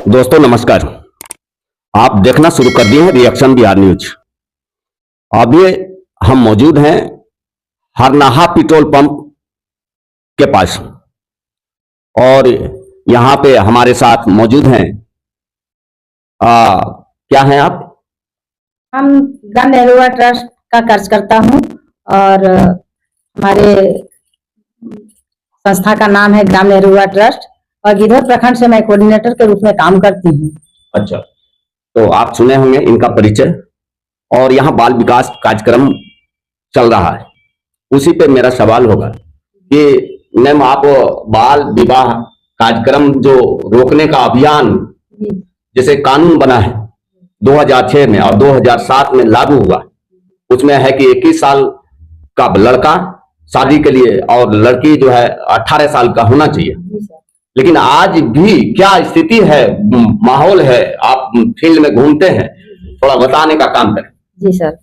दोस्तों नमस्कार। आप देखना शुरू कर दिए हैं रिएक्शन बिहार न्यूज। अभी हम मौजूद हैं हरनाहा पेट्रोल पंप के पास और यहाँ पे हमारे साथ मौजूद हैं क्या हैं आप? हम ग्राम नेहरूआ ट्रस्ट का कार्यकर्ता हूँ और हमारे संस्था का नाम है ग्राम नेहरूआ ट्रस्ट और गिद्धौर प्रखंड से मैं कोऑर्डिनेटर के रूप में काम करती हूँ। अच्छा, तो आप सुने होंगे इनका परिचय और यहाँ बाल विकास कार्यक्रम चल रहा है। उसी पे मेरा सवाल होगा कि मैम आप बाल विवाह कार्यक्रम जो रोकने का अभियान जैसे कानून बना है 2006 में और 2007 में लागू हुआ, उसमें है कि 21 साल का लड़का शादी के लिए और लड़की जो है 18 साल का होना चाहिए। लेकिन आज भी क्या स्थिति है, माहौल है? आप फील्ड में घूमते हैं, थोड़ा बताने का काम करें। जी सर,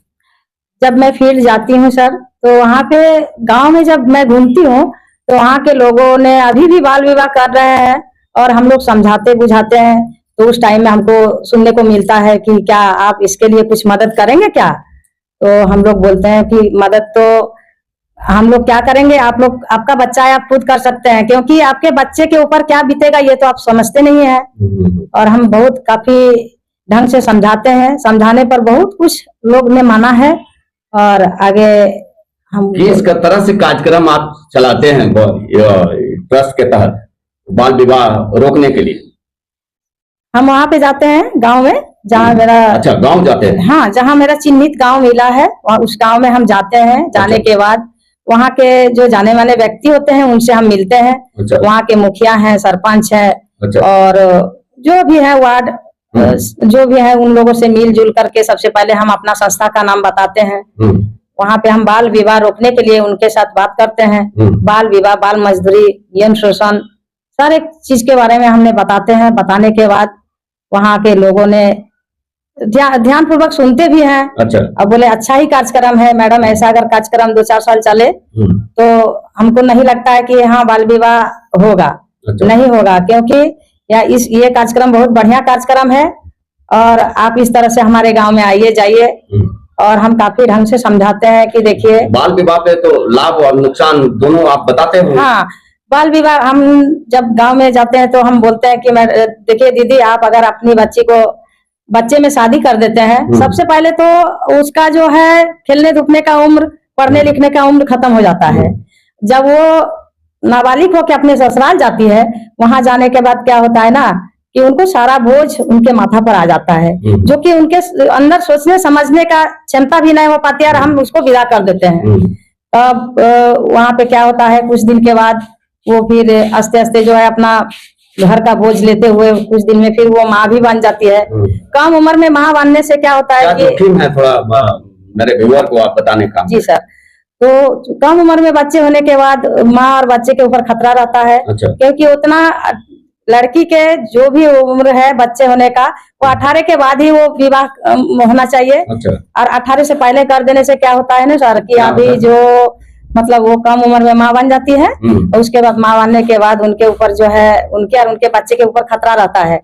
जब मैं फील्ड जाती हूँ सर तो वहाँ पे गांव में जब मैं घूमती हूँ तो वहाँ के लोगों ने अभी भी बाल विवाह कर रहे हैं और हम लोग समझाते बुझाते हैं तो उस टाइम में हमको सुनने को मिलता है कि क्या आप इसके लिए कुछ मदद करेंगे क्या? तो हम लोग बोलते हैं कि मदद तो हम लोग क्या करेंगे, आप लोग, आपका बच्चा है, आप खुद कर सकते हैं, क्योंकि आपके बच्चे के ऊपर क्या बीतेगा ये तो आप समझते नहीं है। और हम बहुत काफी ढंग से समझाते हैं, समझाने पर बहुत कुछ लोग ने माना है और आगे हम किस तरह से कार्यक्रम आप चलाते हैं ट्रस्ट के तहत बाल विवाह रोकने के लिए? हम वहाँ पे जाते हैं गांव में जहाँ मेरा, अच्छा गांव जाते हैं? हाँ, जहाँ मेरा चिन्हित गांव मिला है उस गांव में हम जाते हैं। जाने के बाद वहाँ के जो जाने वाले व्यक्ति होते हैं उनसे हम मिलते हैं। वहाँ के मुखिया हैं, सरपंच है और जो भी है वार्ड जो भी है उन लोगों से मिलजुल करके सबसे पहले हम अपना संस्था का नाम बताते हैं। वहाँ पे हम बाल विवाह रोकने के लिए उनके साथ बात करते हैं। बाल विवाह, बाल मजदूरी, यौन शोषण, सारे चीज के बारे में हमने बताते हैं। बताने के बाद वहाँ के लोगों ने ध्यान पूर्वक सुनते भी हैं। अच्छा। अब बोले अच्छा ही कार्यक्रम है मैडम, ऐसा अगर कार्यक्रम 2-4 साल चले तो हमको नहीं लगता है कि यहाँ बाल विवाह होगा। अच्छा। नहीं होगा, क्योंकि ये कार्यक्रम बहुत बढ़िया कार्यक्रम है और आप इस तरह से हमारे गांव में आइए जाइए और हम काफी ढंग से समझाते हैं कि देखिए बाल विवाह पे तो लाभ और नुकसान दोनों आप बताते हैं। हाँ, बाल विवाह हम जब गांव में जाते हैं तो हम बोलते हैं कि देखिए दीदी, आप अगर अपनी बच्चे में शादी कर देते हैं, सबसे पहले तो उसका जो है खेलने धूपने का उम्र, पढ़ने लिखने का उम्र खत्म हो जाता है। जब वो नाबालिग होकर अपने ससुराल जाती है, वहां जाने के बाद क्या होता है ना कि उनको सारा बोझ उनके माथा पर आ जाता है, जो कि उनके अंदर सोचने समझने का क्षमता भी नहीं हो पाती और हम उसको विदा कर देते हैं। तब वहां पे क्या होता है, कुछ दिन के बाद वो फिर आस्ते आस्ते जो है अपना घर का बोझ लेते हुए कुछ दिन में फिर वो माँ भी बन जाती है। कम उम्र में माँ बनने से क्या होता है कि जोखिम है थोड़ा मेरे व्यूअर को आप बताने का। जी सर, तो कम उम्र में बच्चे होने के बाद माँ और बच्चे के ऊपर खतरा रहता है। अच्छा। क्योंकि उतना लड़की के जो भी उम्र है बच्चे होने का, वो 18 के बाद ही वो विवाह होना चाहिए। अच्छा। और 18 से पहले कर देने से क्या होता है ना सर कि अभी जो मतलब वो कम उम्र में माँ बन जाती है और उसके बाद माँ बनने के बाद उनके ऊपर जो है उनके और उनके बच्चे के ऊपर खतरा रहता है।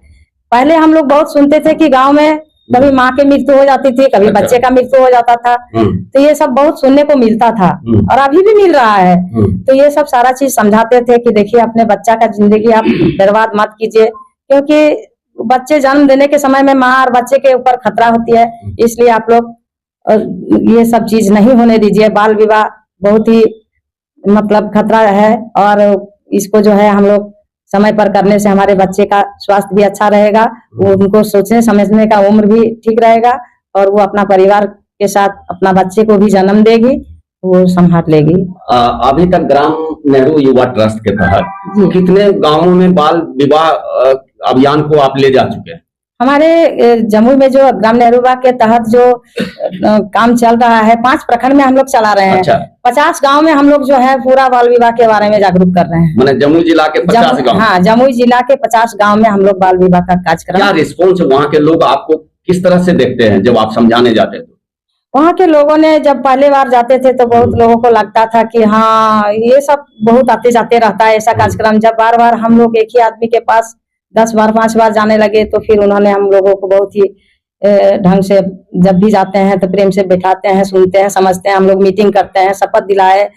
पहले हम लोग बहुत सुनते थे कि गांव में कभी माँ की मृत्यु हो जाती थी, कभी बच्चे का मृत्यु हो जाता था, तो ये सब बहुत सुनने को मिलता था और अभी भी मिल रहा है। तो ये सब सारा चीज समझाते थे कि देखिए अपने बच्चा का जिंदगी आप बर्बाद मत कीजिए, क्योंकि बच्चे जन्म देने के समय में माँ और बच्चे के ऊपर खतरा होती है, इसलिए आप लोग ये सब चीज नहीं होने दीजिए। बाल विवाह बहुत ही मतलब खतरा है और इसको जो है हम लोग समय पर करने से हमारे बच्चे का स्वास्थ्य भी अच्छा रहेगा, वो उनको सोचने समझने का उम्र भी ठीक रहेगा और वो अपना परिवार के साथ अपना बच्चे को भी जन्म देगी, वो संभाल लेगी। अभी तक ग्राम नेहरू युवा ट्रस्ट के तहत कितने गांवों में बाल विवाह अभियान को आप ले जा चुके हैं? हमारे जमुई में जो ग्राम नेहरूबा के तहत जो काम चल रहा है 5 प्रखंड में हम लोग चला रहे हैं। अच्छा। 50 गांव में हम लोग जो है पूरा बाल विवाह के बारे में जागरूक कर रहे हैं। मैंने जमुई जिला के 50 गांव? हाँ, जमुई जिला के 50 गांव में हम लोग बाल विवाह का कार्यक्रम। क्या रिस्पॉन्स वहाँ के लोग आपको किस तरह से देखते हैं जब आप समझाने जाते हैं? वहाँ के लोगों ने जब पहले बार जाते थे तो बहुत लोगों को लगता था कि हाँ ये सब बहुत आते जाते रहता है ऐसा कार्यक्रम। जब बार बार हम लोग एक ही आदमी के पास 10 बार 5 बार जाने लगे। तो फिर उन्होंने हम लोगों को बहुत ही ढंग से, जब भी जाते हैं तो प्रेम से बैठाते हैं, सुनते हैं, समझते हैं, हम लोग मीटिंग करते हैं, शपथ दिलाए,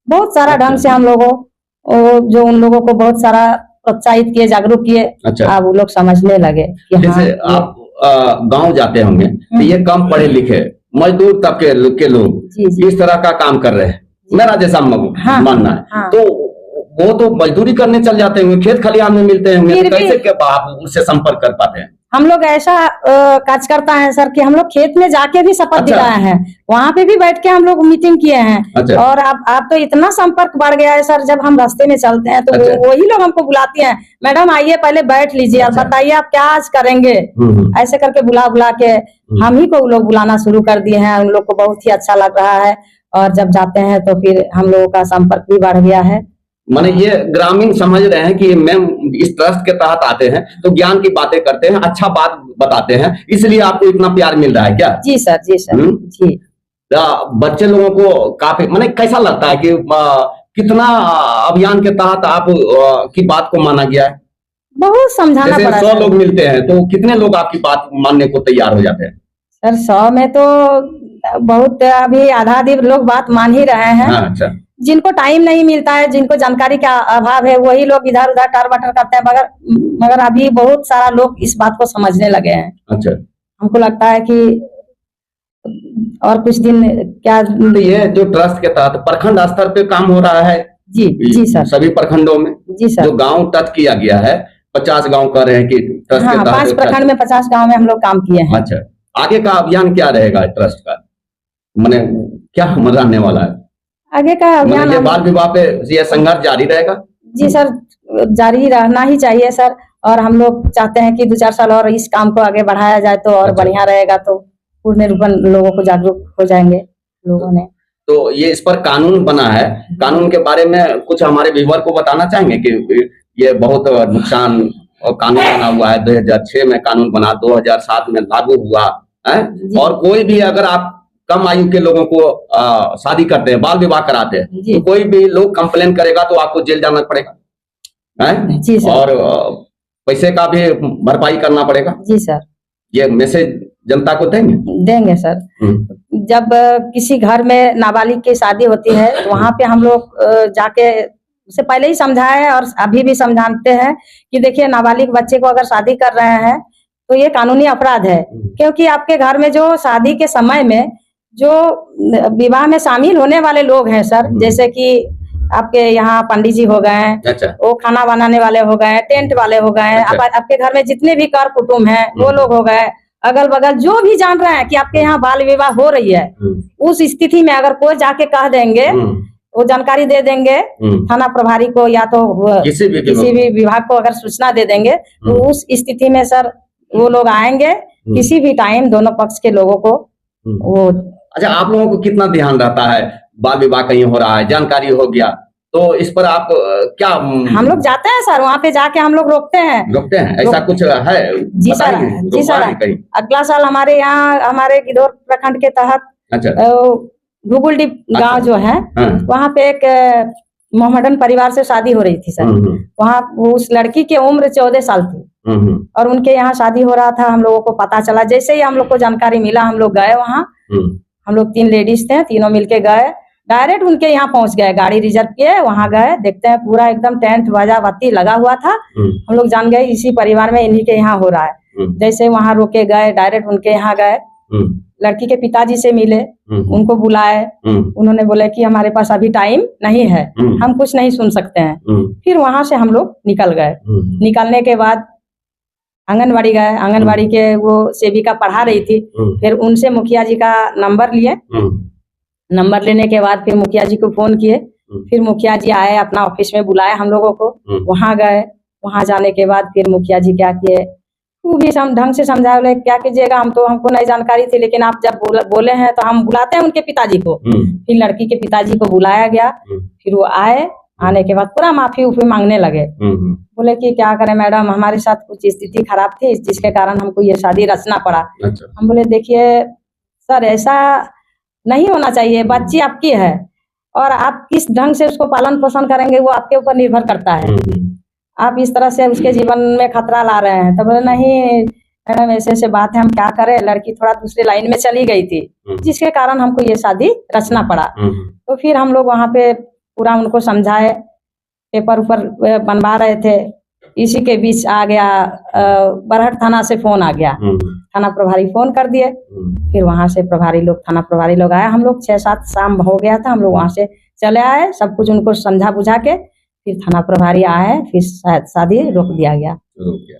बहुत सारा ढंग से हम लोगों जो उन लोगों को बहुत सारा प्रोत्साहित किए, जागरूक किए। अच्छा। अब वो लोग समझने लगे कि जैसे हाँ, आप गांव जाते होंगे तो ये कम पढ़े लिखे मजदूर तबके के लोग जी जी इस तरह का काम कर रहे हैं, मेरा जैसा हाँ, मानना है। हाँ। तो वो तो मजदूरी करने चल जाते होंगे, खेत खलिहान में मिलते होंगे, फिर तो भी कैसे क्या आप उससे संपर्क कर पाते हैं? हम लोग ऐसा काज करता है सर कि हम लोग खेत में जाके भी शपथ अच्छा। दिलाए हैं, वहां पे भी बैठ के हम लोग मीटिंग किए हैं। अच्छा। और अब तो इतना संपर्क बढ़ गया है सर, जब हम रास्ते में चलते हैं तो अच्छा। वही लोग हमको बुलाती हैं, मैडम आइए पहले बैठ लीजिए और अच्छा। बताइए आप क्या आज करेंगे। ऐसे करके बुला बुला के हम ही को लोग बुलाना शुरू कर दिए हैं। उन लोग को बहुत ही अच्छा लग रहा है, और जब जाते हैं तो फिर हम लोगों का संपर्क भी बढ़ गया है। माने ये ग्रामीण समझ रहे हैं कि मैम इस ट्रस्ट के तहत आते हैं तो ज्ञान की बातें करते हैं, अच्छा बात बताते हैं, इसलिए आपको इतना प्यार मिल रहा है क्या? जी सर, जी सर, जी। बच्चे लोगों को काफी माने कैसा लगता है कि कितना अभियान के तहत आप की बात को माना गया है? बहुत समझाना जैसे पड़ा 100 सर। लोग मिलते हैं तो कितने लोग आपकी बात मानने को तैयार हो जाते हैं? सर 100 में तो बहुत, अभी आधा आधी लोग बात मान ही रहे हैं। हाँ, अच्छा। जिनको टाइम नहीं मिलता है, जिनको जानकारी का अभाव है, वही लोग इधर उधर टर बटर करते हैं, मगर अभी बहुत सारा लोग इस बात को समझने लगे हैं। अच्छा। हमको लगता है कि और कुछ दिन क्या, तो ये जो ट्रस्ट के तहत प्रखंड स्तर पे काम हो रहा है? जी जी सर, सभी प्रखंडों में? जी सर। जो गांव टच किया गया है, 50 गांव कह रहे हैं कि ट्रस्ट के हाँ, तहत 5 प्रखंड में 50 गांव में हम लोग काम किए हैं। अच्छा। आगे का अभियान क्या रहेगा ट्रस्ट का, माने क्या रहने वाला है आगे का अभियान? ये बाल विवाह पे ये संघर्ष जारी रहेगा? जी सर, जारी रहना ही चाहिए सर। और हम लोग चाहते हैं कि 2-4 साल और इस काम को आगे बढ़ाया जाए तो और बढ़िया रहेगा, तो पूर्ण रूपन लोगों को जागरूक हो जाएंगे लोगों ने। तो ये इस पर कानून बना है, कानून के बारे में कुछ हमारे व्यूअर को बताना चाहेंगे कि ये बहुत नुकसान और कानून बना हुआ है, 2006 में कानून बना, 2007 में लागू हुआ है, और कोई भी अगर आप कम आयु के लोगों को शादी करते हैं, बाल विवाह कराते हैं, तो कोई भी लोग कंप्लेन करेगा तो आपको जेल जाना पड़ेगा, है जी सर। और पैसे का भी भरपाई करना पड़ेगा। जी सर। ये मैसेज जनता को देंगे सर। जब किसी घर में नाबालिग की शादी होती है तो वहां पे हम लोग जाके उससे पहले ही समझाए हैं और अभी भी समझाते हैं कि देखिए, नाबालिग बच्चे को अगर शादी कर रहे हैं तो ये कानूनी अपराध है, क्योंकि आपके घर में जो शादी के समय में जो विवाह में शामिल होने वाले लोग हैं सर, जैसे कि आपके यहाँ पंडित जी हो गए, अच्छा, वो खाना बनाने वाले हो गए, टेंट वाले हो गए, अच्छा, आपके घर में जितने भी कर कुटुंब हैं वो लोग हो गए, अगल बगल जो भी जान रहे हैं कि आपके यहाँ बाल विवाह हो रही है, उस स्थिति में अगर कोई जाके कह देंगे, वो जानकारी दे देंगे थाना प्रभारी को या तो किसी भी विभाग को अगर सूचना दे देंगे, तो उस स्थिति में सर वो लोग आएंगे किसी भी टाइम, दोनों पक्ष के लोगों को वो। अच्छा, आप लोगों को कितना ध्यान रहता है बाल विवाह कहीं हो रहा है, जानकारी हो गया तो इस पर आप क्या? हम लोग जाते हैं सर, वहाँ पे जाके हम लोग रोकते हैं ऐसा कुछ है? जी सर, जी सर। अगला साल हमारे यहाँ, हमारे गिद्धौर प्रखंड के तहत, अच्छा, घुगुलडी गांव जो है, वहाँ पे एक मोहम्मदन परिवार से शादी हो रही थी सर। वहाँ उस लड़की की उम्र 14 साल थी और उनके यहाँ शादी हो रहा था। हम लोगों को पता चला, जैसे ही हम लोग को जानकारी मिला, हम लोग गए वहाँ। हम लोग 3 लेडीज थे, तीनों मिलके गए, डायरेक्ट उनके यहाँ पहुंच गए, गाड़ी रिजर्व किए, वहां गए, देखते हैं पूरा एकदम टेंट बाजा बत्ती लगा हुआ था। हम लोग जान गए इसी परिवार में, इन्हीं के यहाँ हो रहा है। जैसे वहां रोके गए, डायरेक्ट उनके यहाँ गए, लड़की के पिताजी से मिले, उनको बुलाए, उन्होंने बोले कि हमारे पास अभी टाइम नहीं है, हम कुछ नहीं सुन सकते हैं। फिर वहां से हम लोग निकल गए। निकलने के बाद आंगनबाड़ी गए, आंगनबाड़ी के वो सेविका पढ़ा रही थी, फिर उनसे मुखिया जी का नंबर लिए। नंबर लेने के बाद फिर मुखिया जी को फोन किए, फिर मुखिया जी आए, अपना ऑफिस में बुलाए हम लोगों को, वहां गए। वहां जाने के बाद फिर मुखिया जी क्या किए, वो भी ढंग से समझाए, बोले क्या कीजिएगा, हमको नहीं जानकारी थी, लेकिन आप जब बोले हैं तो हम बुलाते हैं उनके पिताजी को। फिर लड़की के पिताजी को बुलाया गया, फिर वो आए, आने के बाद पूरा माफी उफी मांगने लगे। बोले कि क्या करें मैडम, हमारे साथ कुछ स्थिति खराब थी जिसके कारण हमको ये शादी रचना पड़ा। अच्छा। हम बोले देखिए सर, ऐसा नहीं होना चाहिए, बच्ची आपकी है और आप किस ढंग से उसको पालन पोषण करेंगे वो आपके ऊपर निर्भर करता है। आप इस तरह से उसके जीवन में खतरा ला रहे हैं। तो बोले नहीं मैडम ऐसे ऐसे बात है, हम क्या करें, लड़की थोड़ा दूसरे लाइन में चली गई थी जिसके कारण हमको ये शादी रचना पड़ा। तो फिर हम लोग वहाँ पे पूरा उनको समझाए, पेपर ऊपर बनवा रहे थे, इसी के बीच आ गया बरहट थाना से फोन आ गया। थाना प्रभारी फोन कर दिए, फिर वहाँ से प्रभारी लोग, थाना प्रभारी लोग आए, हम लोग 6-7 शाम हो गया था, हम लोग वहाँ से चले आए, सब कुछ उनको समझा बुझा के फिर थाना प्रभारी आए, फिर शादी रोक दिया गया।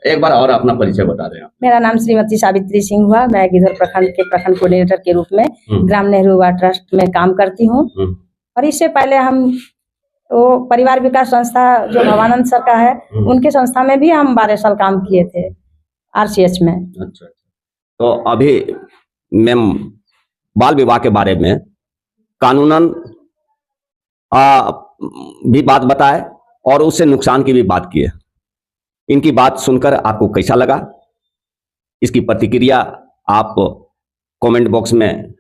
एक बार और अपना परिचय बता दें आप। मेरा नाम श्रीमती सावित्री सिंह हुआ, मैं गिद्धौर प्रखंड के प्रखंड कोऑर्डिनेटर के रूप में ग्राम नेहरू युवा ट्रस्ट में काम करती हूँ। और इससे पहले हम वो परिवार विकास संस्था जो भवानंद सर का है, उनके संस्था में भी हम 12 साल काम किए थे RCH में। अच्छा, तो अभी मैम बाल विवाह के बारे में कानूनन भी बात बताए और उससे नुकसान की भी बात की है। इनकी बात सुनकर आपको कैसा लगा, इसकी प्रतिक्रिया आप कमेंट बॉक्स में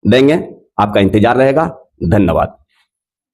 देंगे, आपका इंतजार रहेगा। धन्यवाद।